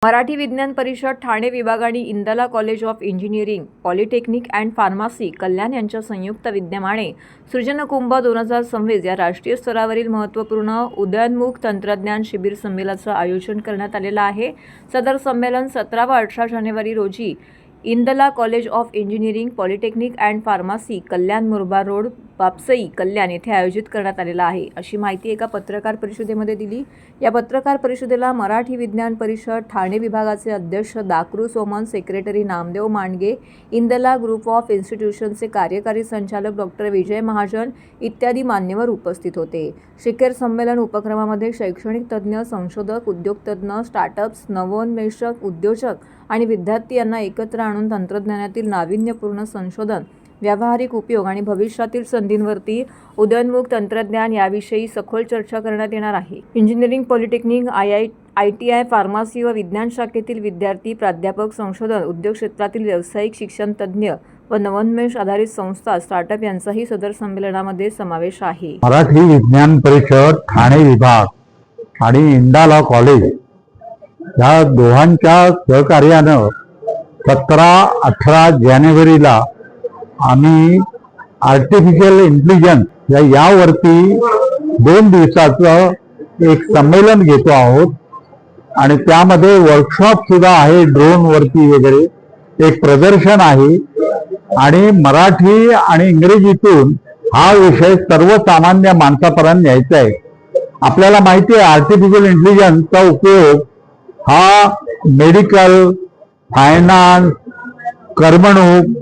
मराठी विज्ञान परिषद ठाणे विभाग आणि Indala college of engineering polytechnic and pharmacy Kalyan यांच्या संयुक्त विद्यमाने सृजन कुंभ 2026 या राष्ट्रीय स्तरावरील महत्त्वपूर्ण उदयोन्मुख तंत्रज्ञान शिबिर संमेलनाचं आयोजन करण्यात आलेलं आहे। सदर संमेलन 17 व 18 जानेवारी रोजी Indala college of engineering polytechnic and pharmacy Kalyan Murbad road Vapsai Kalyan येथे आयोजित करण्यात आलेला आहे, अशी माहिती एका पत्रकार परिषदेमध्ये दिली। या पत्रकार परिषदेला मराठी विज्ञान परिषद ठाणे विभागाचे अध्यक्ष Dakru Soman, secretary Namdev Mandage, Indala group of इन्स्टिट्यूशनचे कार्यकारी संचालक डॉक्टर विजय महाजन इत्यादी मान्यवर उपस्थित होते। शिखर संमेलन उपक्रमामध्ये शैक्षणिक तज्ज्ञ, संशोधक, उद्योगतज्ञ, स्टार्टअप्स, नवोन्मेषक, उद्योजक आणि विद्यार्थी यांना एकत्र आणून तंत्रज्ञानातील नाविन्यपूर्ण संशोधन, व्यावहारिक उपयोग आणि भविष्यातील संधींवरती उदयोन्मुख तंत्रज्ञान याविषयी सखोल चर्चा करण्यात येणार आहे। इंजिनिअरिंग, पॉलिटेक्निक, ITI, फार्मसी व विज्ञान शाखेतील विद्यार्थी, प्राध्यापक, संशोधन, उद्योग क्षेत्रातील व्यावसायिक, शिक्षण तज्ज्ञ व नवोन्मेष आधारित संस्था, स्टार्टअप यांचाही सदर संमेलनामध्ये समावेश आहे। मराठी विज्ञान परिषद ठाणे विभाग आणि इंदाला कॉलेज या दोघांच्या सहकार्यानं 17-18 जानेवारीला आम्ही आर्टिफिशियल इंटेलिजन्स यावरती 2 दिवसाचं एक संमेलन घेतो आहोत आणि त्यामध्ये वर्कशॉप सुद्धा आहे, ड्रोन वरती वगैरे एक प्रदर्शन आहे आणि मराठी आणि इंग्रजीतून हा विषय सर्वसामान्य माणसापर्यंत न्यायचा आहे। आपल्याला माहिती आहे आर्टिफिशियल इंटेलिजन्सचा उपयोग हा मेडिकल, फायनान्स, कर्मणूक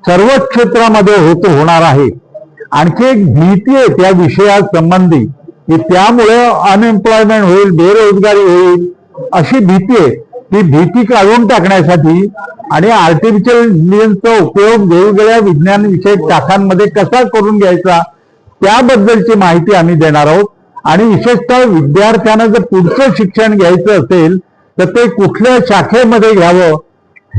सर्वच क्षेत्रामध्ये होणार आहे। आणखी एक भीती आहे त्या विषयासंबंधी की त्यामुळे अनएम्प्लॉयमेंट होईल, बेरोजगारी होईल अशी भीती आहे। ती भीती काढून टाकण्यासाठी आणि आर्टिफिशियल इंटेलिजन्सचा उपयोग वेगवेगळ्या विज्ञान विषयक शाखांमध्ये कसा करून घ्यायचा त्याबद्दलची माहिती आम्ही देणार आहोत। आणि विशेषतः विद्यार्थ्यांना जर पुढचं शिक्षण घ्यायचं असेल तर ते कुठल्या शाखेमध्ये घ्यावं,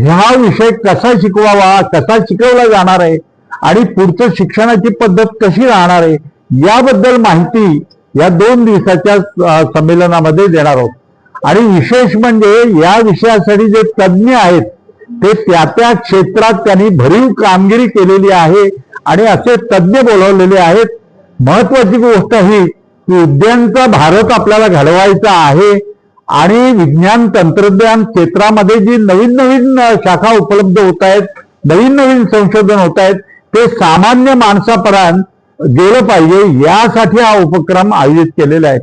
हा विषय कसा शिकवावा, कसा शिकवला जाणार आहे आणि पुढचं शिक्षणाची पद्धत कशी राहणार आहे याबद्दल माहिती या 2 दिवसाच्या संमेलनामध्ये देणार आहोत। आणि विशेष म्हणजे या विषयासाठी जे तज्ज्ञ आहेत ते त्या क्षेत्रात त्यांनी भरीव कामगिरी केलेली आहे आणि असे तज्ज्ञ बोलवलेले आहेत। महत्वाची गोष्ट ही की उद्यानचा भारत आपल्याला घडवायचा आहे आणि विज्ञान तंत्रज्ञान क्षेत्रामध्ये जी नवीन शाखा उपलब्ध होत आहेत, नवीन संशोधन होत आहेत, ते सामान्य माणसापर्यंत गेलं पाहिजे यासाठी हा उपक्रम आयोजित केलेला आहे।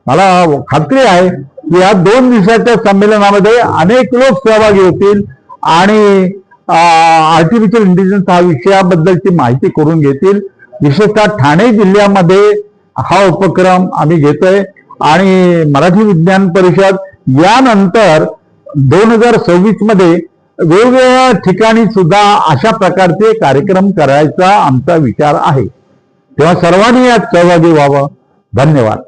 मला खात्री आहे की या 2 दिवसाच्या संमेलनामध्ये अनेक लोक सहभागी होतील आणि आर्टिफिशियल इंटेलिजन्स हा विषयाबद्दलची माहिती करून घेतील। विशेषतः ठाणे जिल्ह्यामध्ये हा उपक्रम आम्ही घेतोय आणि मराठी विज्ञान परिषद यानंतर 2026 मध्ये वेगवेगळ्या ठिकाणी सुद्धा अशा प्रकारचे कार्यक्रम करायचा आमचा विचार आहे। तेव्हा सर्वांनी यात सहभागी व्हावं। धन्यवाद।